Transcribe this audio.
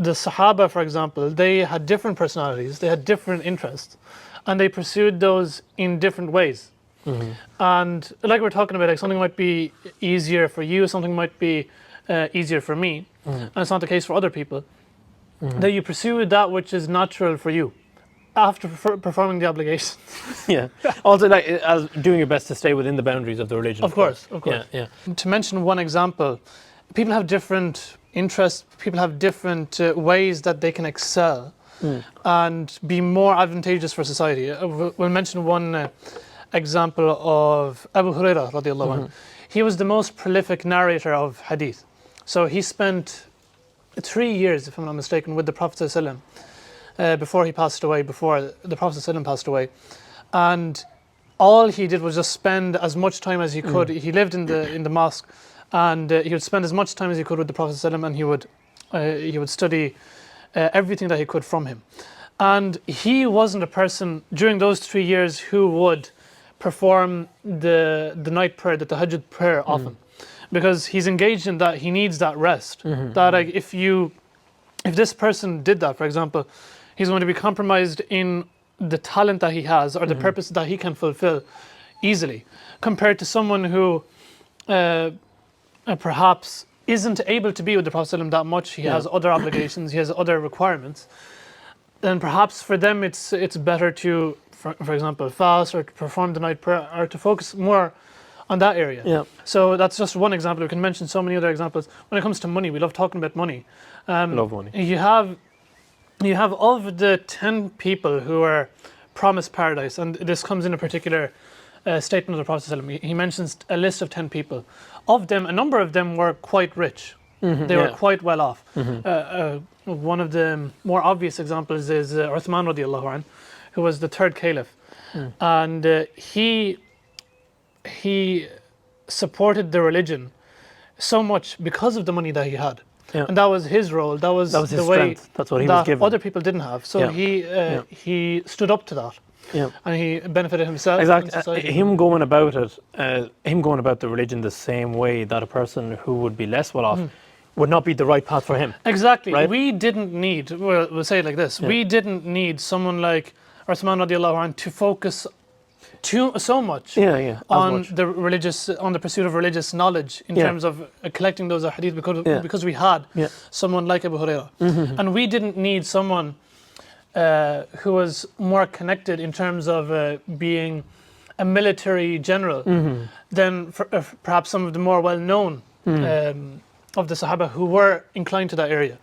the Sahaba, for example, they had different personalities, they had different interests, and they pursued those in different ways. And like we're talking about, like something might be easier for you, something might be easier for me, and it's not the case for other people. That you pursue that which is natural for you after performing the obligations. Yeah. Also, like as doing your best to stay within the boundaries of the religion. Of course. Yeah. To mention one example, people have different interests, people have different ways that they can excel and be more advantageous for society. We'll mention one example of Abu Hurairah radiallahu anhu. He was the most prolific narrator of hadith. So he spent 3 years, if I'm not mistaken, with the Prophet ﷺ before he passed away, before the Prophet ﷺ passed away. And all he did was just spend as much time as he could. He lived in the mosque, and he would spend as much time as he could with the Prophet ﷺ, and he would study everything that he could from him. And he wasn't a person during those 3 years who would perform the night prayer, the tahajjud prayer often, because he's engaged in that. He needs that rest. That like, if this person did that, for example, he's going to be compromised in the talent that he has or the purpose that he can fulfill easily, compared to someone who perhaps isn't able to be with the Prophet ﷺ that much. He has other obligations, he has other requirements. Then perhaps for them it's better to, for example, fast or to perform the night prayer or to focus more on that area. Yeah. So that's just one example. We can mention so many other examples. When it comes to money, we love talking about money. Love money. You have of the 10 people who are promised paradise, and this comes in a particular statement of the Prophet ﷺ. He mentions a list of 10 people. Of them, a number of them were quite rich. They were quite well off. One of the more obvious examples is Uthman radiallahu anh, who was the third caliph. And he supported the religion so much because of the money that he had. And that was his role. That was his the way strength. That's what he was given. Other people didn't have. So he stood up to that. And he benefited himself. Exactly. Him going about the religion the same way that a person who would be less well off would not be the right path for him. Exactly. Right? We didn't need, we'll say it like this, we didn't need someone like Uthman radiallahu anh to focus so much on the pursuit of religious knowledge in terms of collecting those hadith, because we had someone like Abu Hurairah. And we didn't need someone who was more connected in terms of being a military general than perhaps some of the more well-known of the Sahaba who were inclined to that area.